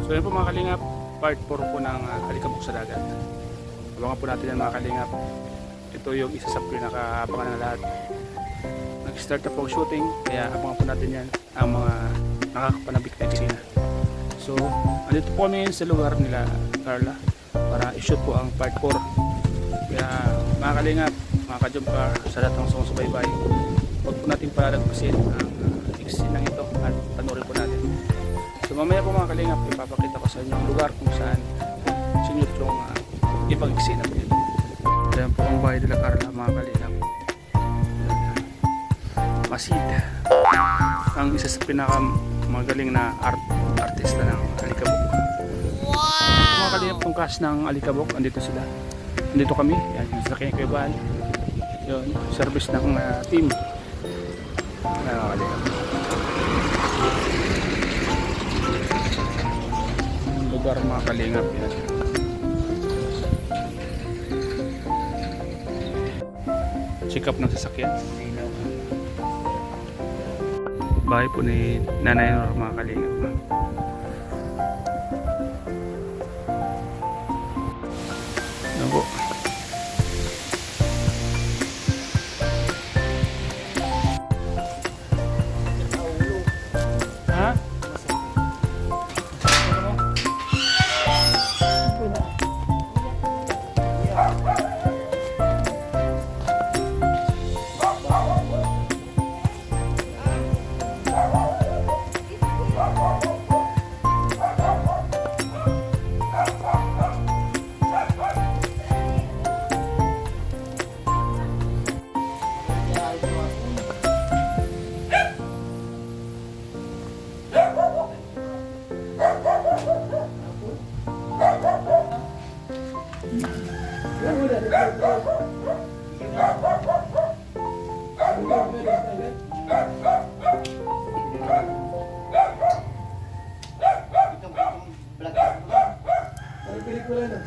So yun po mga kalingap, part 4 po ng Alikabok sa dagat. Abangan po natin yan mga kalingap. Ito yung isa sa pinaka-abangan ng lahat. Nag-start na po ang shooting, kaya abangan po natin yan ang mga nakakapanabik na eksena. So andito po kami sa lugar nila Carla para i-shoot po ang part 4. Kaya mga kalingap, mga ka-jumper, sa lahat ng sumusubaybay, huwag po natin palalagpasin ang eksena ito at panoorin po natin. So mamaya po mga kalingap, ipapakita ko sa inyo ang lugar kung saan sinute yung ibang eksena po dito. Ayan po ang bahay nila Carla mga kalingap. Masid, ang isa sa pinakamagaling na artista ng Alikabok. Wow! Mga kalingap, tong cast ng Alikabok, andito sila. Andito kami, yan, yung sasakyan ko yung yun, service ng team. Ayan mga kalingap. Yung lugar mga kalingap yan. Check up ng sasakyan. Bahay po ni Nanay Nor mga kalingap. Ano po? Ha? Parang pelikula na.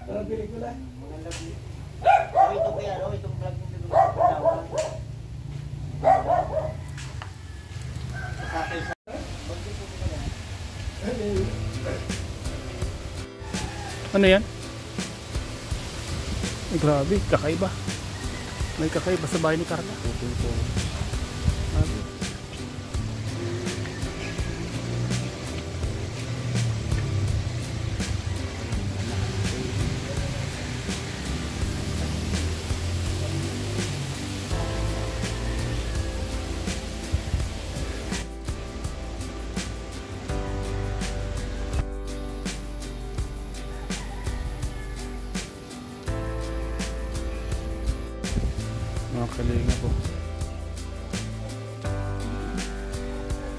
Parang pelikula. Ito kaya, itong vlog mo Ano yan? Ay, grabe, kakaiba. May kakaiba sa bahay ni Carla. Grabe. Mga kalingap po.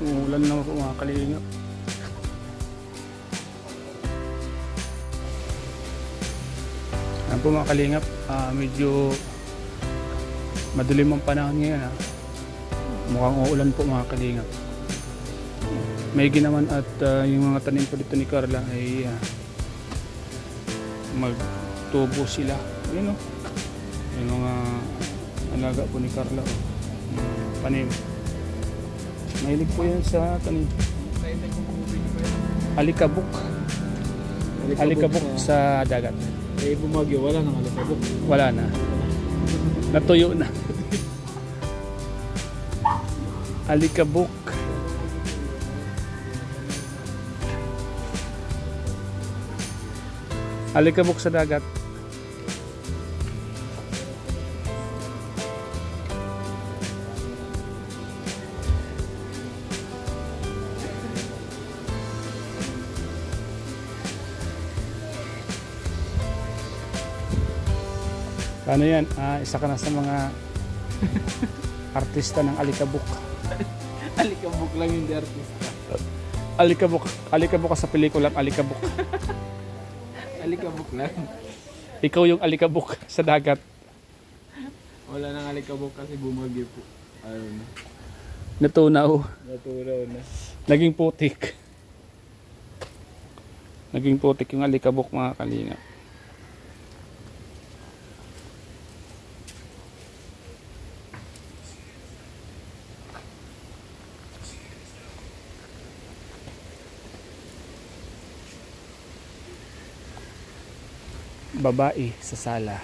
Umulan naman po mga kalingap. Ayan po mga kalingap, medyo madilim ang panahon ngayon. Mukhang uulan po mga kalingap. May ginaman at yung mga tanim po dito ni Carla ay magtubo sila. Ayun o. Yung mga alaga po ni Carla panim. Mahilig po yan sa tanim. Alikabok. Alikabok sa dagat. Eh, bumagyo, wala nang alikabok. Wala na. Natuyo na. Alikabok. Alikabok sa dagat. Ano yan? Isa ka na sa mga artista ng Alikabok. Alikabok lang yung artista. Alikabok. Alikabok ka sa pelikulang Alikabok. Alikabok lang. Ikaw yung Alikabok sa dagat. Wala nang alikabok kasi bumagyo po. Ayun. Natunaw. Natulaw na. Naging putik. Naging putik yung Alikabok mga kalingap. babae sa sala.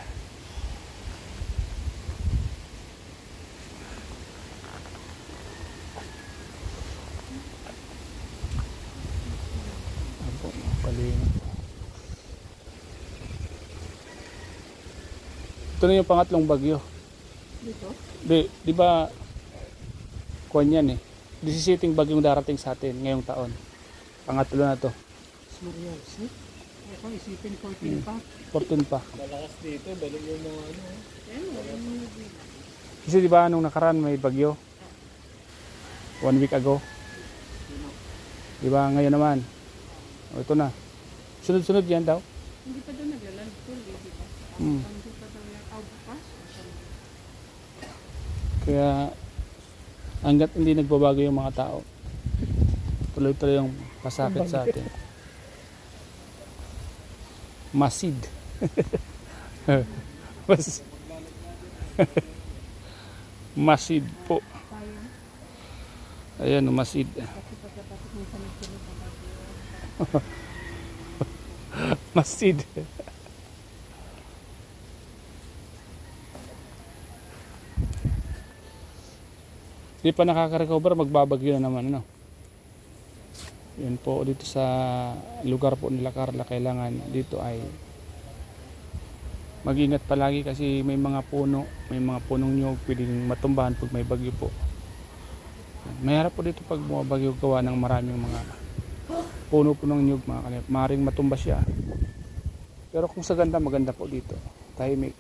Apo, kalingap. Ito na yung pangatlong bagyo. Dito? Di ba kuwan yan eh. 17 bagyong darating sa atin ngayong taon. Pangatlo na to. Marials, eh? Ako isipin 14 pa. 14 pa. Malakas dito, balik yung mga ano. Kasi di ba nung nakaraan may bagyo? 1 week ago. Di ba ngayon naman? O, ito na. Sunod-sunod yan daw. Hindi pa doon naglalandfall, eh, di ba? Hmm. Hindi pa daw yung bukas. Kaya hanggat hindi nagbabago yung mga tao, tuloy-tuloy yung pasakit sa atin. Masid. Masid po. Ayan, masid. Kasi pagkatapos ng sunod-sunod na bagyo. Masid. Hindi pa nakaka-recover, magbabagyo na naman, ano? Yan po, dito sa lugar po nila Carla, kailangan dito ay mag-ingat palagi kasi may mga puno, may mga punong nyug pwedeng matumbahan pag may bagyo po. Mahirap po dito pag bumabagyo, gawa ng maraming mga puno-punong nyug, mga kanip. Maring matumba siya. Pero kung sa ganda, maganda po dito. Tahimik.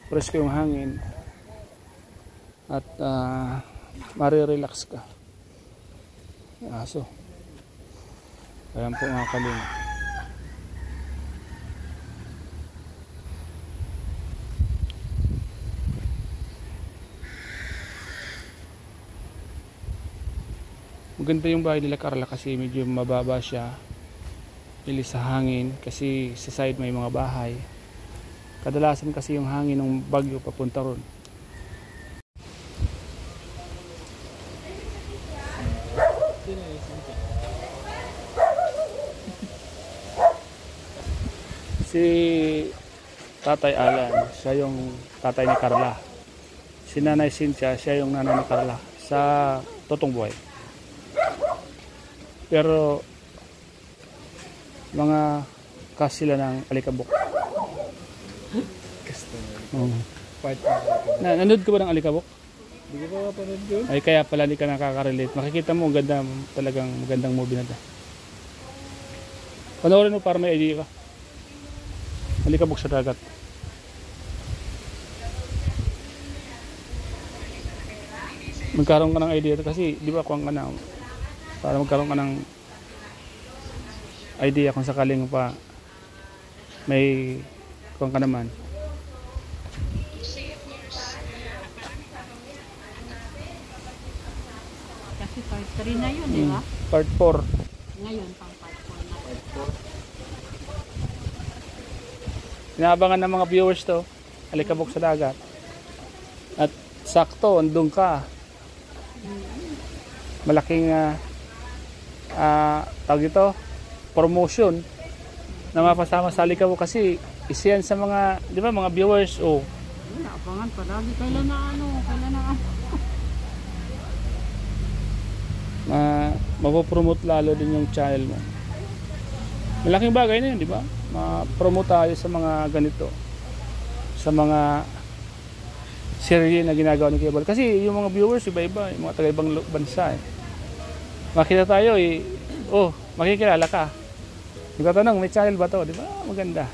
Presko yung hangin. At marirelax ka. Aso. Ayan po mga kalingap. Maganda yung bahay nila Carla kasi medyo mababa siya. Ilis sa hangin kasi sa side may mga bahay. Kadalasan kasi yung hangin ng bagyo papunta ron. Si Tatay Alan, siya yung tatay ni Carla. Si Nanay Cynthia, siya yung nanay ni Carla sa totoong buhay. Pero mga kas sila ng Alikabok. Part na. Nanood ka ba ng Alikabok? Hindi ko pa mapanood yun. Ay kaya pala hindi ka nakaka-relate. Makikita mo ganda, talagang magandang movie na to. Panoorin mo para may idea ka. Alikabok sa dagat. Magkaroon ka ng idea kasi di ba kung ka na para magkaroon ka ng idea kung sakaling pa may kung ka naman. Kasi part 3 na yun, di ba? Part 4. Ngayon, pang part 4 na. Inaabangan ng mga viewers to. Alikabok sa dagat. At sakto, andun ka. Malaking tawag ito, promotion na mapasama sa Alikabok kasi isa yan sa mga, di ba, mga viewers o Abangan palagi. Kailan na ano? Kailan na ano? mapopromote lalo din yung channel mo. Malaking bagay na yun, di ba? Ma-promote tayo sa mga ganito, sa mga serye na ginagawa ni Kuya Bal. Kasi yung mga viewers iba-iba, yung mga taga-ibang bansa eh. Makita tayo eh, oh, makikilala ka. Nagtatanong, may channel ba to? Di ba? Maganda.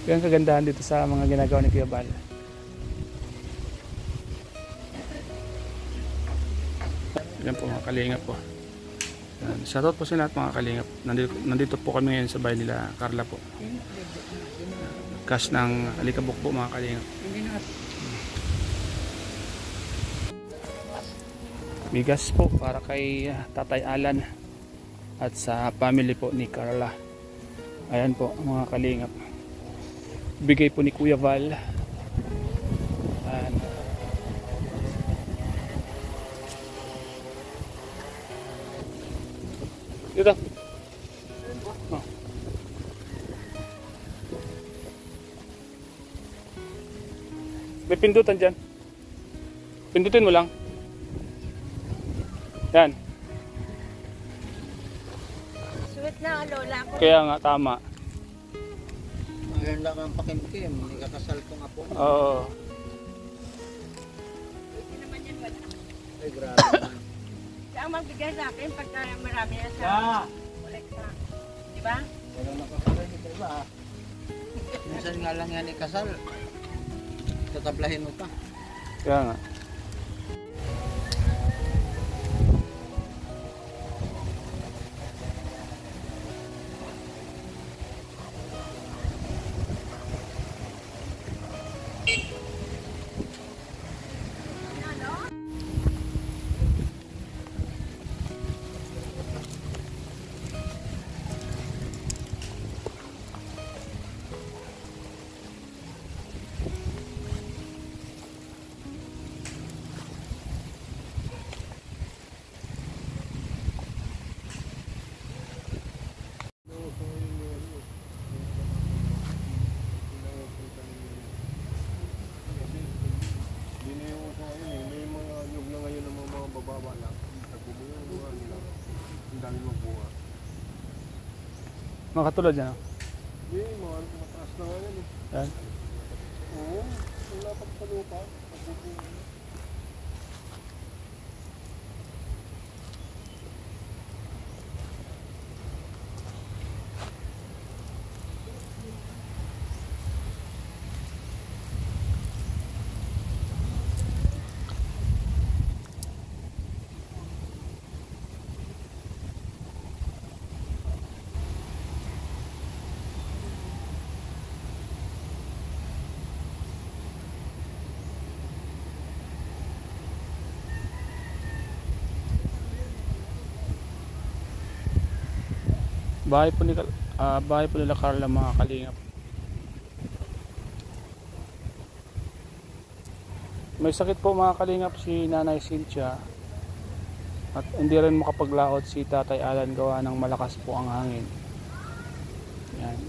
Yan kagandahan dito sa mga ginagawa ni Kuya Bal. Yan po mga kalingap po. Yan. Shoutout po sa lahat mga kalingap. Nandito po kami ngayon sa bahay nila Carla po. Cash ng Alikabok po mga kalingap. Bigas po para kay Tatay Alan at sa family po ni Carla. Ayan po mga kalingap. Bigay po ni Kuya Val. Ayan. Dito. Oh. May pindutan dyan. Pindutin mo lang. Yan. Sweet na lola ko. Kaya nga, tama. Maganda kang pakimkim. Hindi kakasal kong apo. Oo. Hindi naman yan wala. Ay, grabe naman. Siya ang magbigay sa akin pagka marami na sa kolekta. Di ba? Wala nakakasal dito ba? Minsan nga lang yan ikasal. Tatablahin mo pa. Kaya nga. Mga katulad yan. Hindi, mga mataas na nga yan eh. Yan. Oo, wala pang palupa. Bahay po nila Carla, mga kalingap. May sakit po mga kalingap si Nanay Cynthia. At hindi rin makapaglaot si Tatay Alan gawa ng malakas po ang hangin. Yan.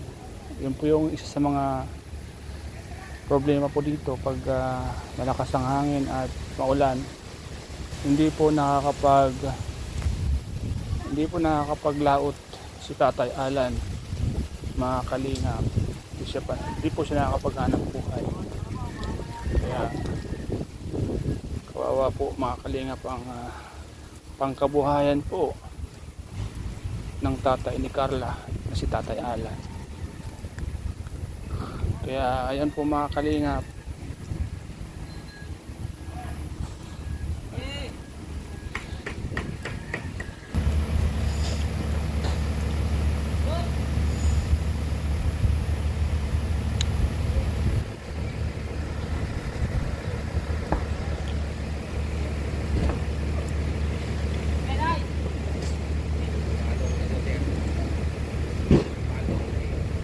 Yun po yung isa sa mga problema po dito pag malakas ang hangin at maulan. Hindi po nakakapaglaot si Tatay Alan, mga kalingap. Hindi po siya nakakapaghanap buhay. Kaya kawawa po mga kalingap ang pangkabuhayan po ng tatay ni Carla na si Tatay Alan. Kaya ayan po mga kalingap.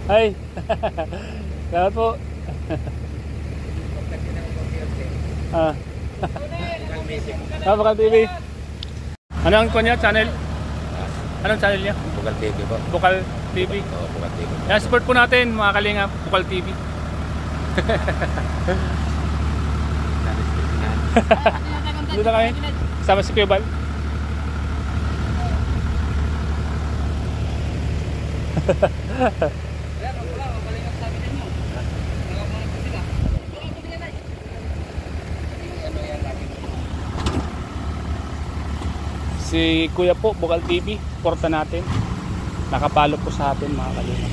Ay, salamat po. Bukal TV. Ano ang kanya channel? Anong channel niya? Bukal TV po. Bukal TV. Oo, Bukal TV. Yan, support po natin mga kalingap, Bukal TV. Dito na kami. Sama si Kuya Bal. Si Kuya po, Bukal TV, porta natin. Nakapalo po sa atin mga kalingap.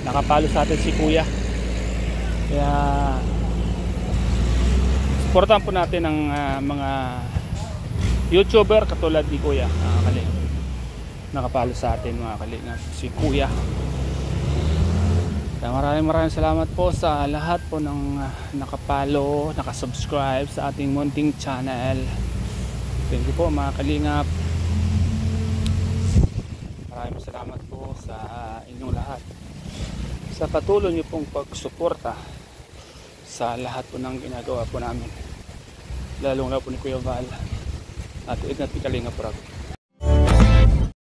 Nakapalo sa atin si Kuya. Kaya supportan po natin ang mga YouTuber katulad ni Kuya, mga kalingap. Nakapalo sa atin mga kalingap, si Kuya. Kaya maraming salamat po sa lahat po ng nakapalo, nakasubscribe sa ating munting channel. Thank you po mga kalingap. Maraming salamat po sa inyong lahat sa patuloy niyo pong pagsuporta sa lahat po ng ginagawa po namin, lalong na po ni Kuya Val at Edna Kalingap Rock.